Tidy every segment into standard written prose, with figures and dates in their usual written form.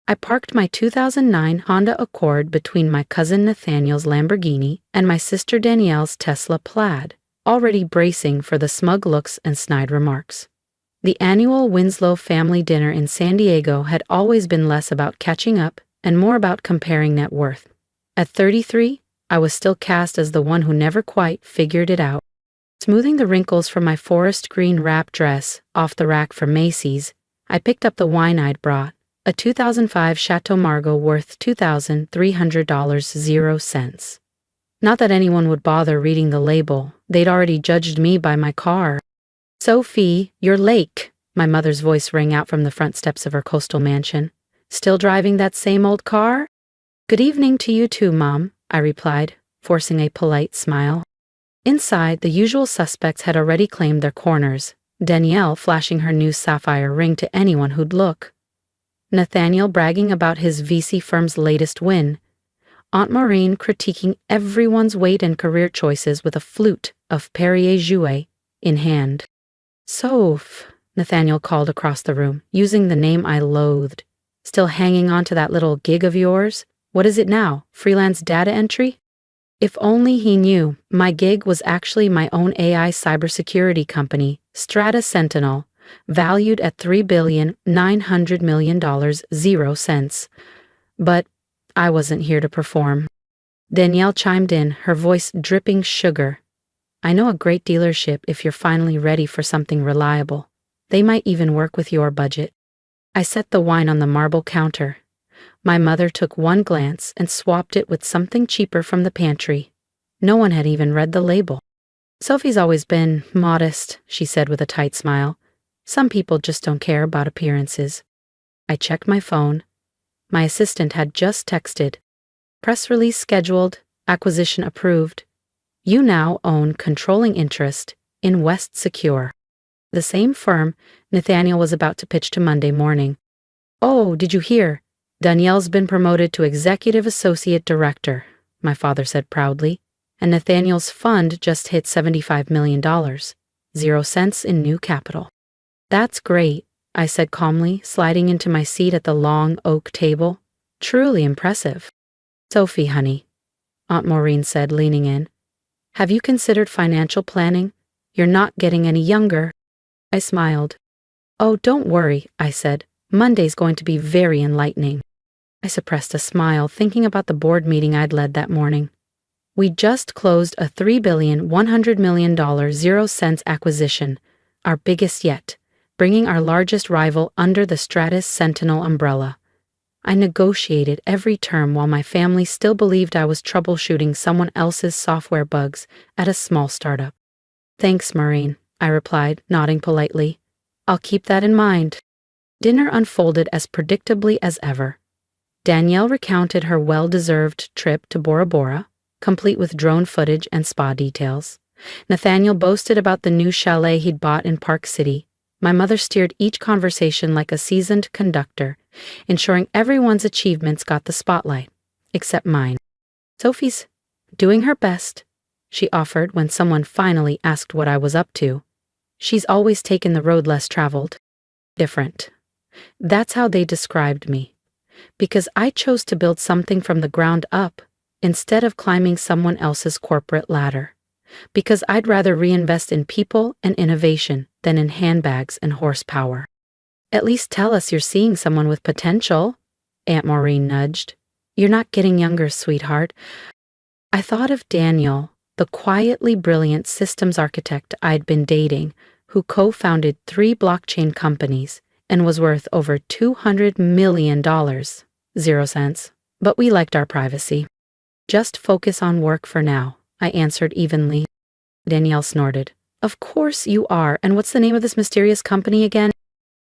I parked my 2009 Honda Accord between my cousin Nathaniel's Lamborghini and my sister Danielle's Tesla Plaid, already bracing for the smug looks and snide remarks. The annual Winslow family dinner in San Diego had always been less about catching up and more about comparing net worth. At 33, I was still cast as the one who never quite figured it out. Smoothing the wrinkles from my forest green wrap dress off the rack from Macy's, I picked up the wine I'd brought, a 2005 Chateau Margaux worth $2,300.00. Not that anyone would bother reading the label, they'd already judged me by my car. "Sophie, you're late," my mother's voice rang out from the front steps of her coastal mansion. "Still driving that same old car?" "Good evening to you too, Mom," I replied, forcing a polite smile. Inside, the usual suspects had already claimed their corners, Danielle flashing her new sapphire ring to anyone who'd look, Nathaniel bragging about his VC firm's latest win, Aunt Maureen critiquing everyone's weight and career choices with a flute of Perrier Jouet in hand. "Soph," Nathaniel called across the room, using the name I loathed. "Still hanging on to that little gig of yours? What is it now, freelance data entry?" If only he knew, my gig was actually my own AI cybersecurity company, Strata Sentinel, valued at $3,900,000,000. But I wasn't here to perform. Danielle chimed in, her voice dripping sugar. "I know a great dealership if you're finally ready for something reliable. They might even work with your budget." I set the wine on the marble counter. My mother took one glance and swapped it with something cheaper from the pantry. No one had even read the label. "Sophie's always been modest," she said with a tight smile. "Some people just don't care about appearances." I checked my phone. My assistant had just texted. "Press release scheduled, acquisition approved. You now own controlling interest in West Secure, the same firm Nathaniel was about to pitch to Monday morning. Oh, did you hear? Danielle's been promoted to Executive Associate Director," my father said proudly, "and Nathaniel's fund just hit $75 million, 0 cents in new capital." "That's great," I said calmly, sliding into my seat at the long oak table. "Truly impressive." "Sophie, honey," Aunt Maureen said, leaning in, "have you considered financial planning? You're not getting any younger." I smiled. "Oh, don't worry," I said. "Monday's going to be very enlightening." I suppressed a smile, thinking about the board meeting I'd led that morning. We just closed a $3,100,000,000 0 cents acquisition, our biggest yet, bringing our largest rival under the Stratus Sentinel umbrella. I negotiated every term while my family still believed I was troubleshooting someone else's software bugs at a small startup. "Thanks, Maureen," I replied, nodding politely. "I'll keep that in mind." Dinner unfolded as predictably as ever. Danielle recounted her well-deserved trip to Bora Bora, complete with drone footage and spa details. Nathaniel boasted about the new chalet he'd bought in Park City. My mother steered each conversation like a seasoned conductor, ensuring everyone's achievements got the spotlight, except mine. "Sophie's doing her best," she offered when someone finally asked what I was up to. "She's always taken the road less traveled. Different." That's how they described me. Because I chose to build something from the ground up instead of climbing someone else's corporate ladder. Because I'd rather reinvest in people and innovation than in handbags and horsepower. "At least tell us you're seeing someone with potential," Aunt Maureen nudged. "You're not getting younger, sweetheart." I thought of Daniel, the quietly brilliant systems architect I'd been dating, who co-founded 3 blockchain companies and was worth over $200 million, 0 cents. But we liked our privacy. "Just focus on work for now," I answered evenly. Danielle snorted. "Of course you are, and what's the name of this mysterious company again?"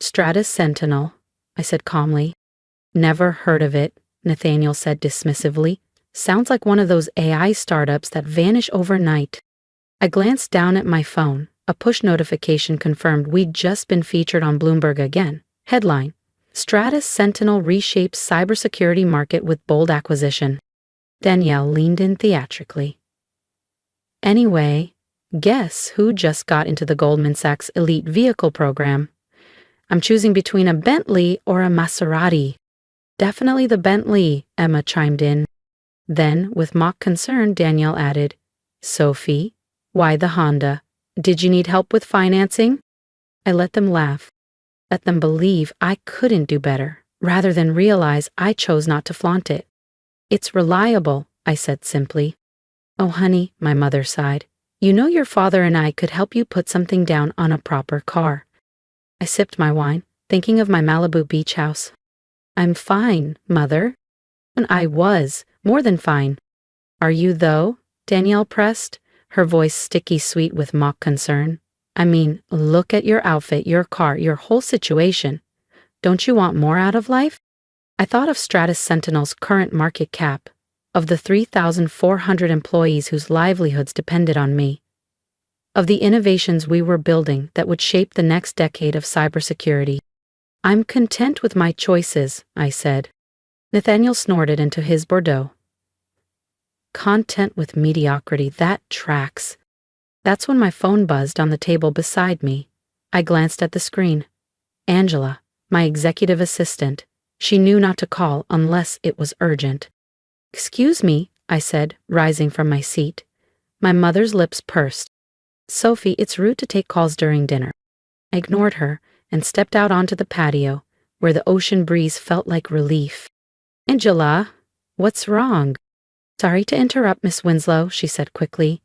"Stratus Sentinel," I said calmly. "Never heard of it," Nathaniel said dismissively. "Sounds like one of those AI startups that vanish overnight." I glanced down at my phone. A push notification confirmed we'd just been featured on Bloomberg again. Headline: Stratus Sentinel reshapes cybersecurity market with bold acquisition. Danielle leaned in theatrically. "Anyway, guess who just got into the Goldman Sachs elite vehicle program? I'm choosing between a Bentley or a Maserati." Definitely the Bentley, Emma chimed in. Then, with mock concern, Danielle added, Sophie, why the Honda? Did you need help with financing? I let them laugh. Let them believe I couldn't do better, rather than realize I chose not to flaunt it. It's reliable, I said simply. Oh, honey, my mother sighed. You know your father and I could help you put something down on a proper car. I sipped my wine, thinking of my Malibu beach house. I'm fine, Mother. And I was, more than fine. Are you, though? Danielle pressed, her voice sticky sweet with mock concern. I mean, look at your outfit, your car, your whole situation. Don't you want more out of life? I thought of Stratus Sentinel's current market cap, of the 3,400 employees whose livelihoods depended on me, of the innovations we were building that would shape the next decade of cybersecurity. I'm content with my choices, I said. Nathaniel snorted into his Bordeaux. Content with mediocrity, that tracks. That's when my phone buzzed on the table beside me. I glanced at the screen. Angela, my executive assistant. She knew not to call unless it was urgent. Excuse me, I said, rising from my seat. My mother's lips pursed. Sophie, it's rude to take calls during dinner. I ignored her and stepped out onto the patio, where the ocean breeze felt like relief. Angela, what's wrong? Sorry to interrupt, Miss Winslow, she said quickly.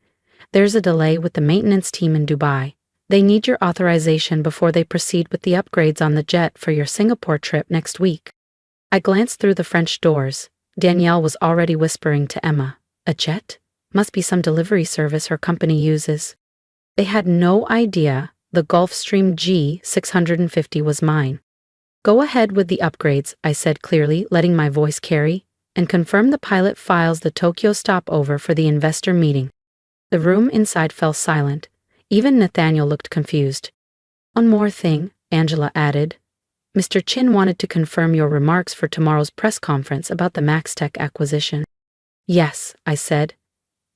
There's a delay with the maintenance team in Dubai. They need your authorization before they proceed with the upgrades on the jet for your Singapore trip next week. I glanced through the French doors. Danielle was already whispering to Emma. A jet? Must be some delivery service her company uses. They had no idea the Gulfstream G650 was mine. Go ahead with the upgrades, I said clearly, letting my voice carry, and confirm the pilot files the Tokyo stopover for the investor meeting. The room inside fell silent. Even Nathaniel looked confused. One more thing, Angela added. Mr. Chin wanted to confirm your remarks for tomorrow's press conference about the MaxTech acquisition. Yes, I said.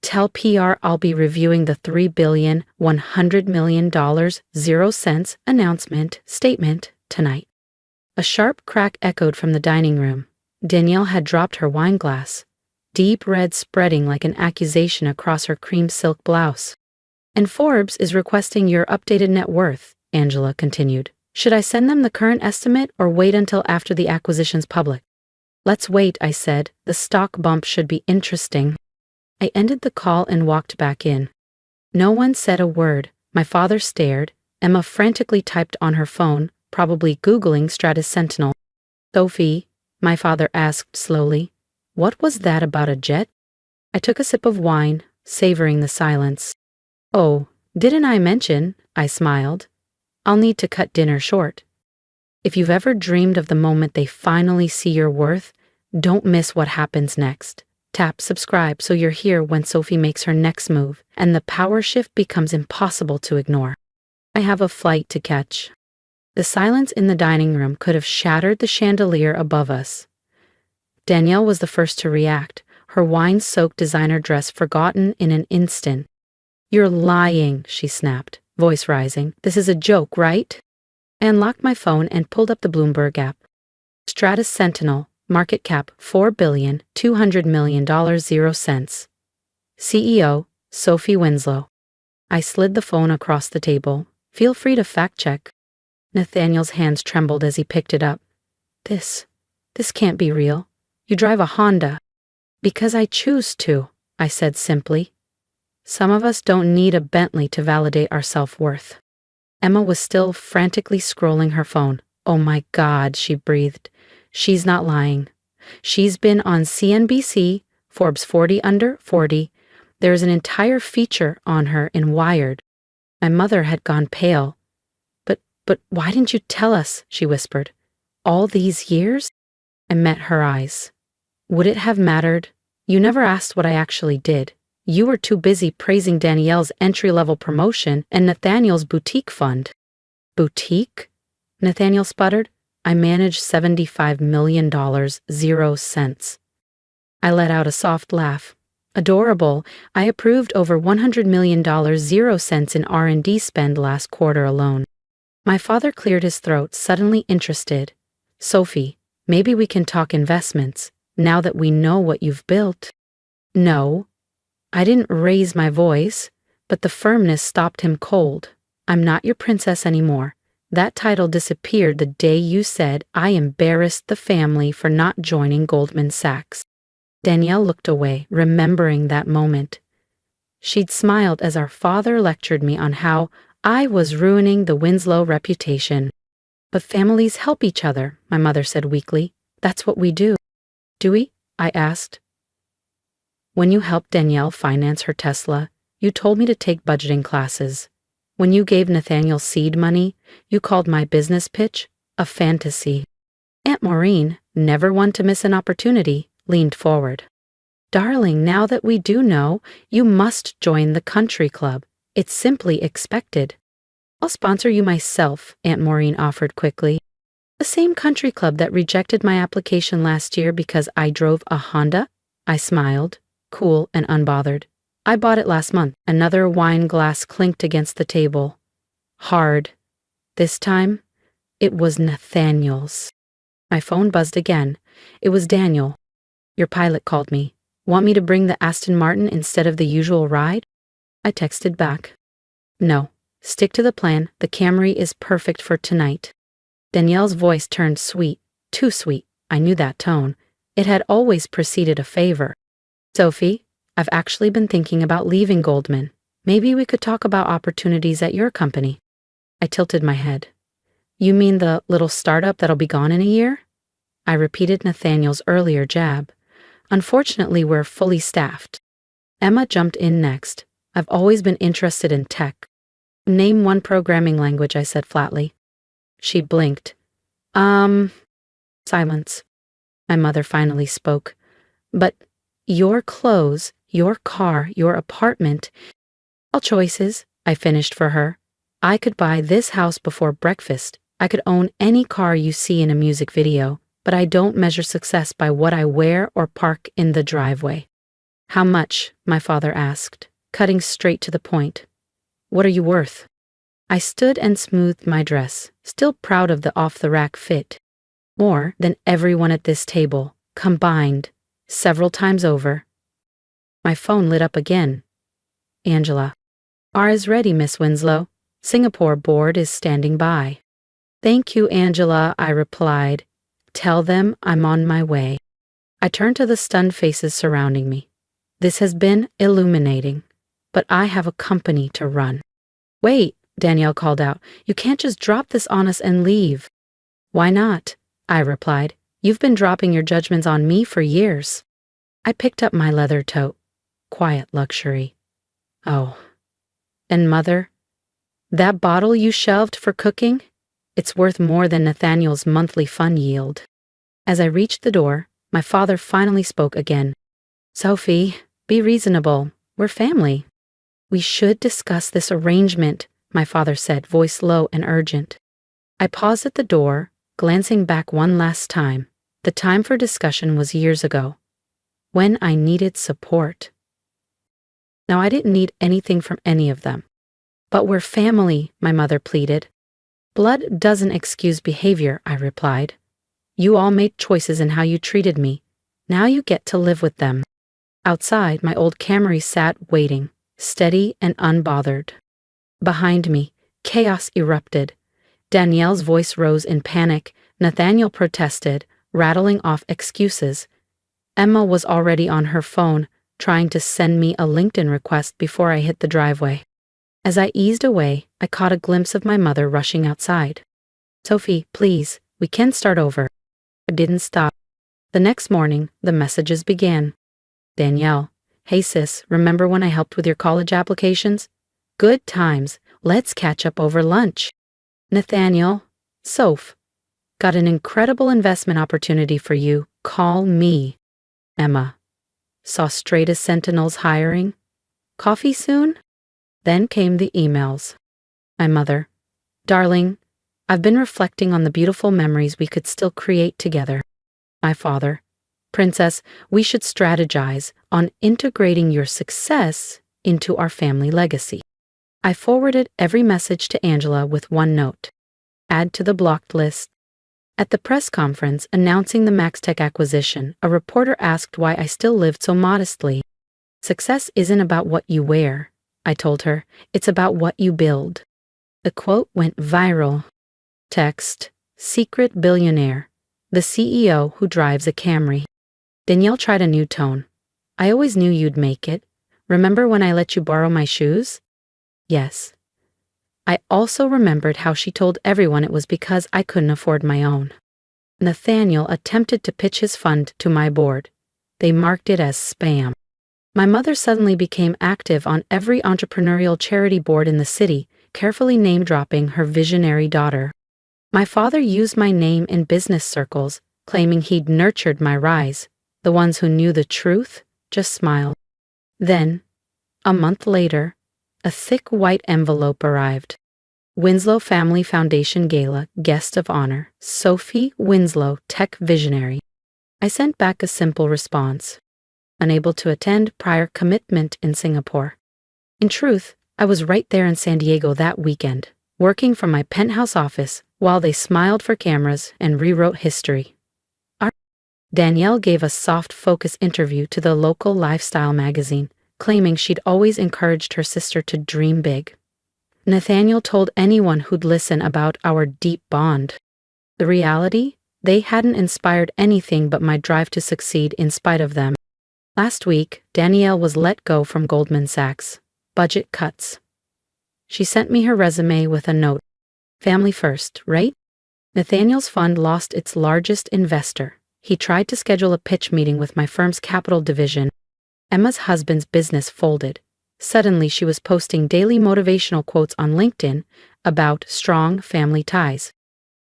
Tell PR I'll be reviewing the $3,100 million 0 cents announcement statement tonight. A sharp crack echoed from the dining room. Danielle had dropped her wine glass, deep red spreading like an accusation across her cream silk blouse. And Forbes is requesting your updated net worth, Angela continued. Should I send them the current estimate or wait until after the acquisition's public? Let's wait, I said. The stock bump should be interesting. I ended the call and walked back in. No one said a word. My father stared. Emma frantically typed on her phone, probably Googling Stratus Sentinel. Sophie, my father asked slowly, what was that about a jet? I took a sip of wine, savoring the silence. Oh, didn't I mention? I smiled. I'll need to cut dinner short. If you've ever dreamed of the moment they finally see your worth, don't miss what happens next. Tap subscribe so you're here when Sophie makes her next move and the power shift becomes impossible to ignore. I have a flight to catch. The silence in the dining room could have shattered the chandelier above us. Danielle was the first to react, her wine-soaked designer dress forgotten in an instant. You're lying, she snapped, voice rising. This is a joke, right? I unlocked my phone and pulled up the Bloomberg app. Stratus Sentinel. Market cap $4,200 million 0 cents. CEO, Sophie Winslow. I slid the phone across the table. Feel free to fact check. Nathaniel's hands trembled as he picked it up. This can't be real. You drive a Honda. Because I choose to, I said simply. Some of us don't need a Bentley to validate our self-worth. Emma was still frantically scrolling her phone. Oh my God, she breathed. She's not lying. She's been on CNBC, Forbes 40 Under 40. There's an entire feature on her in Wired. My mother had gone pale. But why didn't you tell us, she whispered. All these years? I met her eyes. Would it have mattered? You never asked what I actually did. You were too busy praising Danielle's entry-level promotion and Nathaniel's boutique fund. Boutique? Nathaniel sputtered. I managed $75 million 0 cents. I let out a soft laugh. Adorable. I approved over $100 million 0 cents in R&D spend last quarter alone. My father cleared his throat, suddenly interested. Sophie, Maybe we can talk investments, now that we know what you've built. No. I didn't raise my voice, but the firmness stopped him cold. I'm not your princess anymore. That title disappeared the day you said I embarrassed the family for not joining Goldman Sachs. Danielle looked away, remembering that moment. She'd smiled as our father lectured me on how I was ruining the Winslow reputation. But families help each other, my mother said weakly. That's what we do. Do we? I asked. When you helped Danielle finance her Tesla, you told me to take budgeting classes. When you gave Nathaniel seed money, you called my business pitch a fantasy. Aunt Maureen, never one to miss an opportunity, leaned forward. Darling, now that we do know, you must join the country club. It's simply expected. I'll sponsor you myself, Aunt Maureen offered quickly. The same country club that rejected my application last year because I drove a Honda? I smiled, cool and unbothered. I bought it last month. Another wine glass clinked against the table. Hard. This time, it was Nathaniel's. My phone buzzed again. It was Daniel. Your pilot called me. Want me to bring the Aston Martin instead of the usual ride? I texted back. No. Stick to the plan. The Camry is perfect for tonight. Danielle's voice turned sweet. Too sweet. I knew that tone. It had always preceded a favor. Sophie, I've actually been thinking about leaving Goldman. Maybe we could talk about opportunities at your company. I tilted my head. You mean the little startup that'll be gone in a year? I repeated Nathaniel's earlier jab. Unfortunately, we're fully staffed. Emma jumped in next. I've always been interested in tech. Name one programming language, I said flatly. She blinked. Silence. My mother finally spoke. But your clothes, your car, your apartment, all choices, I finished for her. I could buy this house before breakfast. I could own any car you see in a music video, but I don't measure success by what I wear or park in the driveway. How much? My father asked, cutting straight to the point. What are you worth? I stood and smoothed my dress, still proud of the off-the-rack fit. More than everyone at this table, combined, several times over. My phone lit up again. Angela. R is ready, Miss Winslow. Singapore board is standing by. Thank you, Angela, I replied. Tell them I'm on my way. I turned to the stunned faces surrounding me. This has been illuminating, but I have a company to run. Wait, Danielle called out. You can't just drop this on us and leave. Why not? I replied. You've been dropping your judgments on me for years. I picked up my leather tote. Quiet luxury. Oh. And Mother? That bottle you shelved for cooking? It's worth more than Nathaniel's monthly fund yield. As I reached the door, my father finally spoke again. Sophie, be reasonable. We're family. We should discuss this arrangement, my father said, voice low and urgent. I paused at the door, glancing back one last time. The time for discussion was years ago, when I needed support. Now, I didn't need anything from any of them. But we're family, my mother pleaded. Blood doesn't excuse behavior, I replied. You all made choices in how you treated me. Now you get to live with them. Outside, my old Camry sat waiting, steady and unbothered. Behind me, chaos erupted. Danielle's voice rose in panic. Nathaniel protested, rattling off excuses. Emma was already on her phone, trying to send me a LinkedIn request before I hit the driveway. As I eased away, I caught a glimpse of my mother rushing outside. Sophie, please, we can start over. I didn't stop. The next morning, the messages began. Danielle, hey sis, remember when I helped with your college applications? Good times. Let's catch up over lunch. Nathaniel, Soph, got an incredible investment opportunity for you. Call me. Emma, saw straight as Sentinel's hiring. Coffee soon? Then came the emails. My mother, darling, I've been reflecting on the beautiful memories we could still create together. My father, Princess, we should strategize on integrating your success into our family legacy. I forwarded every message to Angela with one note. Add to the blocked list. At the press conference announcing the MaxTech acquisition, a reporter asked why I still lived so modestly. Success isn't about what you wear, I told her, it's about what you build. The quote went viral. Text, secret billionaire, the CEO who drives a Camry. Danielle tried a new tone. I always knew you'd make it. Remember when I let you borrow my shoes? Yes. I also remembered how she told everyone it was because I couldn't afford my own. Nathaniel attempted to pitch his fund to my board. They marked it as spam. My mother suddenly became active on every entrepreneurial charity board in the city, carefully name-dropping her visionary daughter. My father used my name in business circles, claiming he'd nurtured my rise. The ones who knew the truth just smiled. Then, a month later, a thick white envelope arrived. Winslow Family Foundation Gala, Guest of Honor, Sophie Winslow, Tech Visionary. I sent back a simple response. Unable to attend, prior commitment in Singapore. In truth, I was right there in San Diego that weekend, working from my penthouse office while they smiled for cameras and rewrote history. Danielle gave a soft focus interview to the local lifestyle magazine, claiming she'd always encouraged her sister to dream big. Nathaniel told anyone who'd listen about our deep bond. The reality? They hadn't inspired anything but my drive to succeed in spite of them. Last week, Danielle was let go from Goldman Sachs. Budget cuts. She sent me her resume with a note. Family first, right? Nathaniel's fund lost its largest investor. He tried to schedule a pitch meeting with my firm's capital division. Emma's husband's business folded. Suddenly she was posting daily motivational quotes on LinkedIn about strong family ties.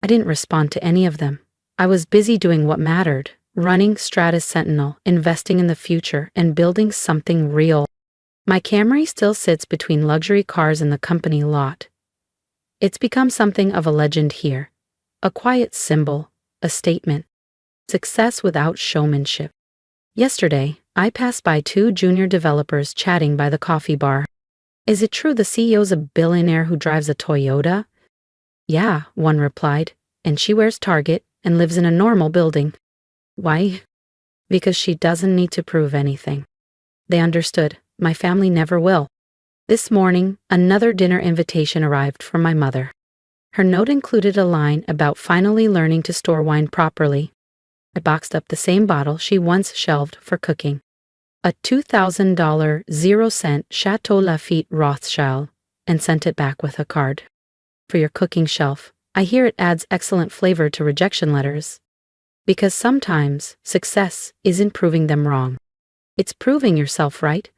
I didn't respond to any of them. I was busy doing what mattered, running Stratus Sentinel, investing in the future, and building something real. My Camry still sits between luxury cars in the company lot. It's become something of a legend here. A quiet symbol, a statement. Success without showmanship. Yesterday, I passed by two junior developers chatting by the coffee bar. Is it true the CEO's a billionaire who drives a Toyota? Yeah, one replied, and she wears Target and lives in a normal building. Why? Because she doesn't need to prove anything. They understood. My family never will. This morning, another dinner invitation arrived from my mother. Her note included a line about finally learning to store wine properly. I boxed up the same bottle she once shelved for cooking. A $2,000 0-cent Chateau Lafite Rothschild, and sent it back with a card. For your cooking shelf, I hear it adds excellent flavor to rejection letters. Because sometimes success isn't proving them wrong. It's proving yourself right.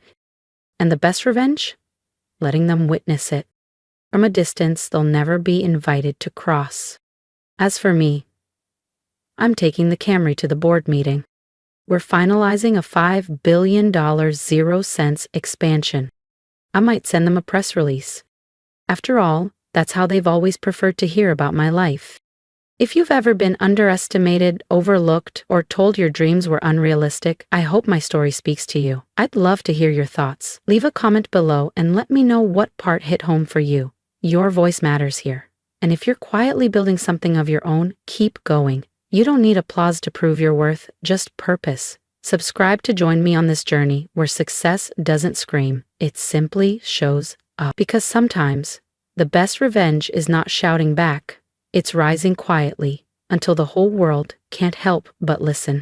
And the best revenge? Letting them witness it. From a distance they'll never be invited to cross. As for me, I'm taking the Camry to the board meeting. We're finalizing a $5 billion 0-cents expansion. I might send them a press release. After all, that's how they've always preferred to hear about my life. If you've ever been underestimated, overlooked, or told your dreams were unrealistic, I hope my story speaks to you. I'd love to hear your thoughts. Leave a comment below and let me know what part hit home for you. Your voice matters here. And if you're quietly building something of your own, keep going. You don't need applause to prove your worth, just purpose. Subscribe to join me on this journey where success doesn't scream, it simply shows up. Because sometimes, the best revenge is not shouting back, it's rising quietly until the whole world can't help but listen.